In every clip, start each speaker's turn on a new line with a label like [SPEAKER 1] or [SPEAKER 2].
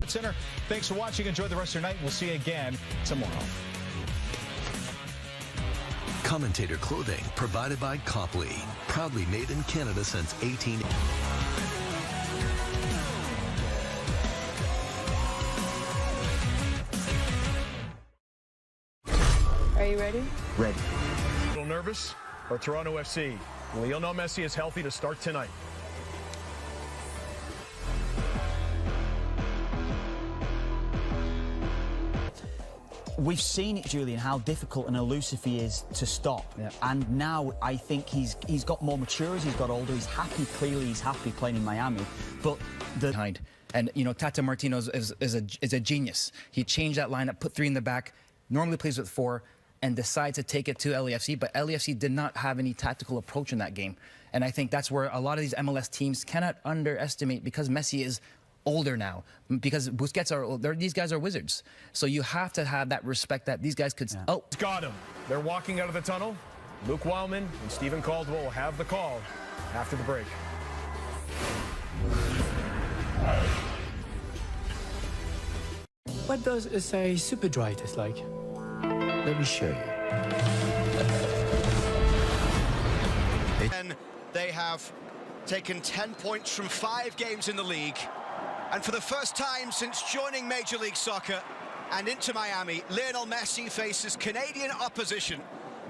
[SPEAKER 1] Center. Thanks for watching. Enjoy the rest of your night. We'll see you again tomorrow.
[SPEAKER 2] Commentator clothing provided by Copley. Proudly made in Canada since 18...
[SPEAKER 3] Are you ready?
[SPEAKER 4] Ready.
[SPEAKER 5] A little nervous? Or Toronto FC? Lionel Messi is healthy to start tonight.
[SPEAKER 4] We've seen it, Julian, how difficult and elusive he is to stop. Yeah. And now I think he's got more maturity, he's got older, he's happy, clearly he's happy playing in Miami. But the...
[SPEAKER 6] Behind. And, you know, Tata Martino is a genius. He changed that lineup, put 3 in the back, normally plays with 4, and decides to take it to LAFC. But LAFC did not have any tactical approach in that game. And I think that's where a lot of these MLS teams cannot underestimate, because Messi is older now, because Busquets are these guys are wizards. So you have to have that respect that these guys could... Yeah. Oh,
[SPEAKER 5] got him. They're walking out of the tunnel. Luke Wildman and Stephen Caldwell will have the call after the break.
[SPEAKER 7] What does a super dry taste like?
[SPEAKER 4] let me show you.
[SPEAKER 8] And they have taken 10 points from 5 games in the league. And for the first time since joining Major League Soccer and into Miami, Lionel Messi faces Canadian opposition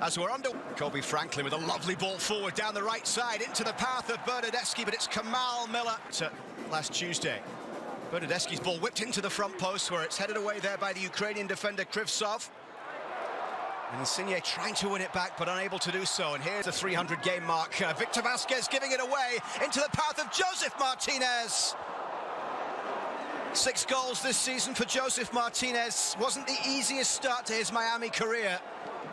[SPEAKER 8] as we're under. Kobe Franklin with a lovely ball forward down the right side into the path of Bernadeschi, but it's Kamal Miller last Tuesday. Bernadeschi's ball whipped into the front post where it's headed away there by the Ukrainian defender Krivtsov. And Insigne trying to win it back, but unable to do so. And here's the 300-game mark. Victor Vasquez giving it away into the path of Josef Martinez. 6 goals this season for Josef Martinez. Wasn't the easiest start to his Miami career,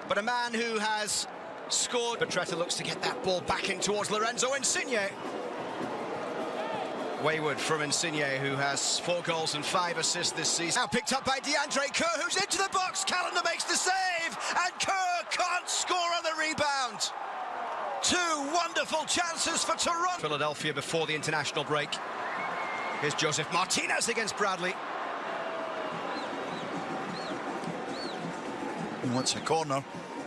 [SPEAKER 8] but a man who has scored. Petretta looks to get that ball back in towards Lorenzo Insigne. Wayward from Insigne, who has 4 goals and 5 assists this season. Now picked up by DeAndre Kerr, who's into the box. Callender makes the save, and Kerr can't score on the rebound. 2 wonderful chances for Toronto. Philadelphia before the international break. Here's Josef Martinez against Bradley.
[SPEAKER 9] And once a corner,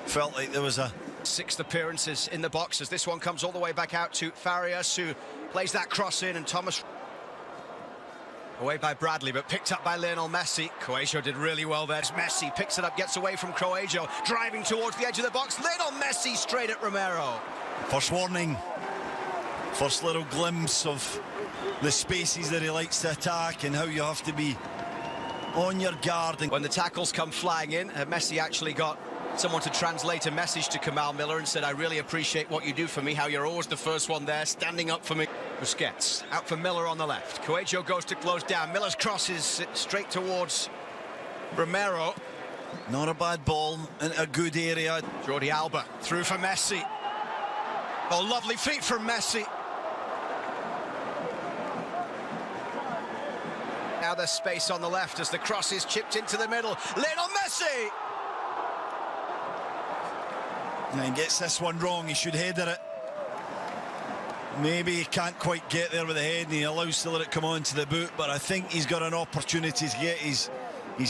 [SPEAKER 9] felt like there was a
[SPEAKER 8] 6th appearances in the box as this one comes all the way back out to Farias, who plays that cross in, and Thomas away by Bradley, but picked up by Lionel Messi. Coelho did really well there. Messi picks it up, gets away from Coelho, driving towards the edge of the box. Lionel Messi straight at Romero.
[SPEAKER 9] First warning, first little glimpse of the spaces that he likes to attack and how you have to be on your guard.
[SPEAKER 8] When the tackles come flying in, Messi actually got someone to translate a message to Kamal Miller and said, "I really appreciate what you do for me, how you're always the first one there, standing up for me." Busquets out for Miller on the left. Coelho goes to close down. Miller's cross is straight towards Romero.
[SPEAKER 9] Not a bad ball in a good area.
[SPEAKER 8] Jordi Alba through for Messi. Oh, lovely feet from Messi. Now there's space on the left as the cross is chipped into the middle. Lionel Messi!
[SPEAKER 9] And he gets this one wrong. He should header it. Maybe he can't quite get there with the head and he allows to let it come on to the boot, but I think he's got an opportunity to get his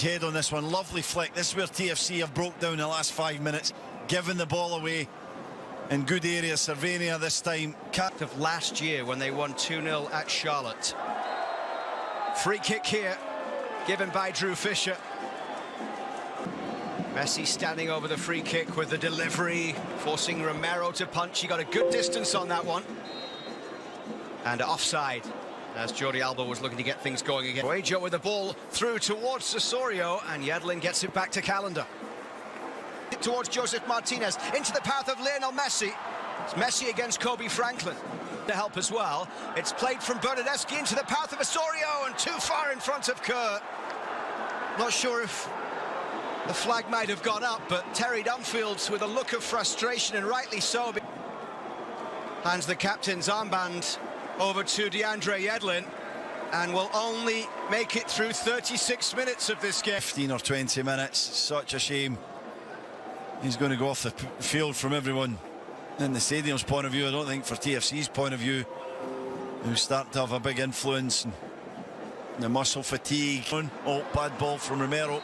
[SPEAKER 9] head on this one. Lovely flick. This is where TFC have broke down the last 5 minutes, giving the ball away in good area. Cervania this time.
[SPEAKER 8] Of last year when they won 2-0 at Charlotte. Free kick here, given by Drew Fisher. Messi standing over the free kick with the delivery, forcing Romero to punch. He got a good distance on that one. And offside, as Jordi Alba was looking to get things going again. Coelho with the ball through towards Osorio, and Yedlin gets it back to Callender. Towards Josef Martinez, into the path of Lionel Messi. It's Messi against Kobe Franklin. To help as well. It's played from Bernadeschi into the path of Osorio, and too far in front of Kerr. Not sure if the flag might have gone up, but Terry Dunfield with a look of frustration, and rightly so. Hands the captain's armband over to DeAndre Yedlin, and will only make it through 36 minutes of this game.
[SPEAKER 9] 15 or 20 minutes, such a shame. He's going to go off the field from everyone in the stadium's point of view. I don't think for TFC's point of view, who's starting to have a big influence. And The muscle fatigue. Oh, bad ball from Romero.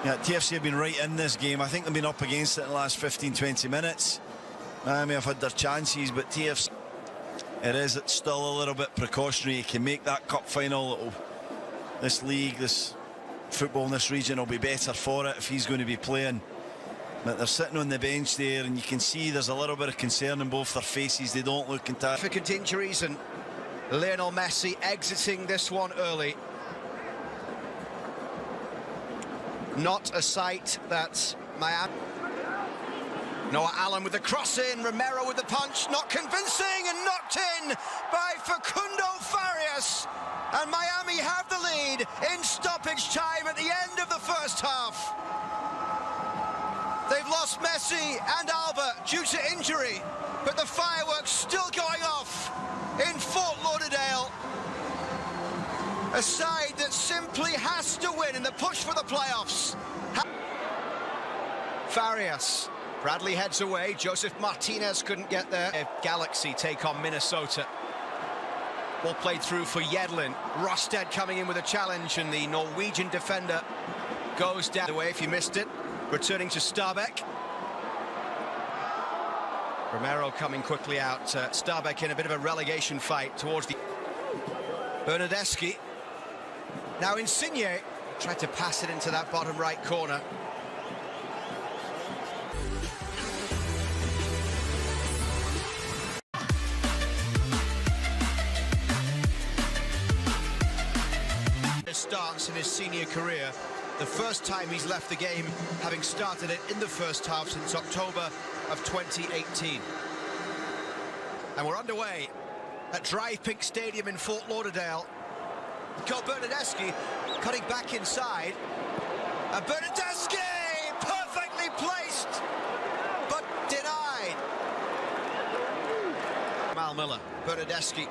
[SPEAKER 9] Yeah, TFC have been right in this game. I think they've been up against it in the last 15-20 minutes. I may have had their chances, but TFC, it's still a little bit precautionary. You can make that cup final. This league, this football in this region will be better for it if he's going to be playing. But they're sitting on the bench there, and you can see there's a little bit of concern in both their faces. They don't look intact.
[SPEAKER 8] Significant injuries, and Lionel Messi exiting this one early. Not a sight that Miami. Noah Allen with the cross in, Romero with the punch, not convincing, and knocked in by Facundo Farias. And Miami have the lead in stoppage time at the end of the first half. They've lost Messi and Alba due to injury, but the fireworks still going off in Fort Lauderdale. A side that simply has to win in the push for the playoffs. Farias. Bradley heads away. Joseph Martinez couldn't get there. Galaxy take on Minnesota. Ball played through for Yedlin. Rosted coming in with a challenge, and the Norwegian defender goes down. Away if you missed it. Returning to Stabæk. Romero coming quickly out. Stabæk in a bit of a relegation fight towards the... Bernardeschi. Now Insigne tried to pass it into that bottom right corner. Starts in his senior career, the first time he's left the game, having started it in the first half since October of 2018. And we're underway at Drive Pink Stadium in Fort Lauderdale. Got Bernardeschi cutting back inside, and Bernardeschi perfectly placed, but denied. Mal Miller, Bernardeschi.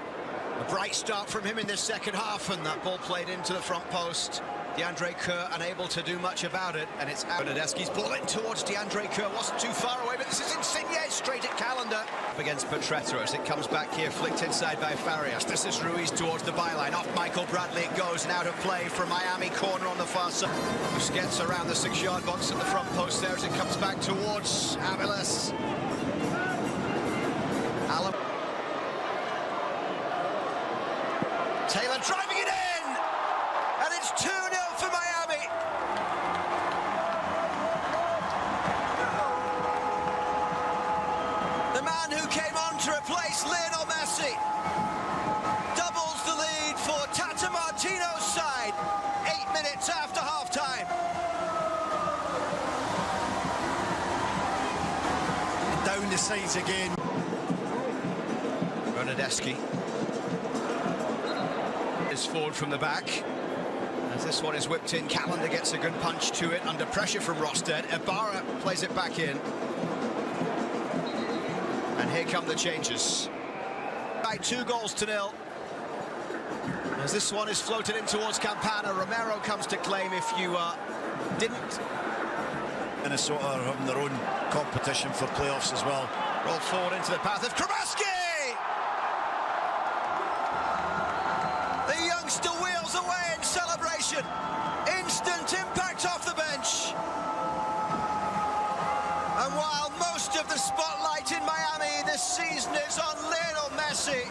[SPEAKER 8] A bright start from him in this second half, and that ball played into the front post. DeAndre Kerr unable to do much about it, and it's Bernardeschi's ball in towards DeAndre Kerr. Wasn't too far away, but this is Insigne straight at Calendar. Up against Petretta as it comes back here, flicked inside by Farias. This is Ruiz towards the byline. Off Michael Bradley it goes, and out of play from Miami, corner on the far side. Busquets around the 6-yard box at the front post there as it comes back towards Aviles. Allen. Taylor driving it in, and it's 2-0 for Miami. The man who came on to replace Lionel Messi doubles the lead for Tata Martino's side, 8 minutes after half-time.
[SPEAKER 9] Down the sides again.
[SPEAKER 8] Bernardeschi. Forward from the back as this one is whipped in. Calendar gets a good punch to it under pressure from Rosted. Ibarra plays it back in, and here come the changes. By 2-0 as this one is floated in towards Campana. Romero comes to claim if you didn't.
[SPEAKER 9] Minnesota are having their own competition for playoffs as well.
[SPEAKER 8] Roll forward into the path of Krabaski. Still wheels away in celebration. Instant impact off the bench. And while most of the spotlight in Miami this season is on Lionel Messi,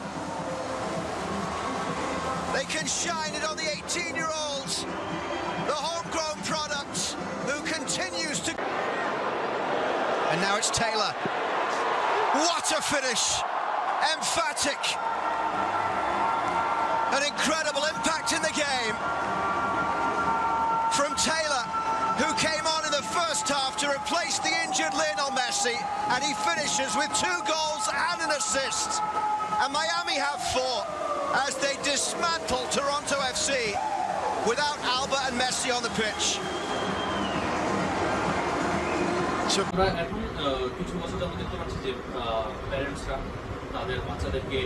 [SPEAKER 8] they can shine it on the 18-year-olds, the homegrown product who continues to... And now it's Taylor. What a finish. Emphatic. An incredible impact in the game from Taylor, who came on in the first half to replace the injured Lionel Messi, and he finishes with 2 goals and an assist. And Miami have 4 as they dismantle Toronto FC without Alba and Messi on the pitch.
[SPEAKER 3] তাদের বাচ্চাদেরকে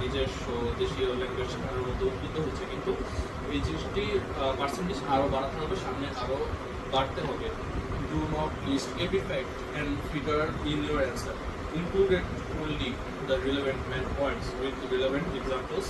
[SPEAKER 3] নিজস্ব দেশীয় language শেখানোর মধ্যে উদ্বুদ্ধ হচ্ছে, কিন্তু এই জিনিসটি পার্সেন্টেজ আরও বাড়াতে হবে, সামনে আরও বাড়তে হবে। Do not list every fact and figure in your answer. Include only the relevant main points with relevant examples.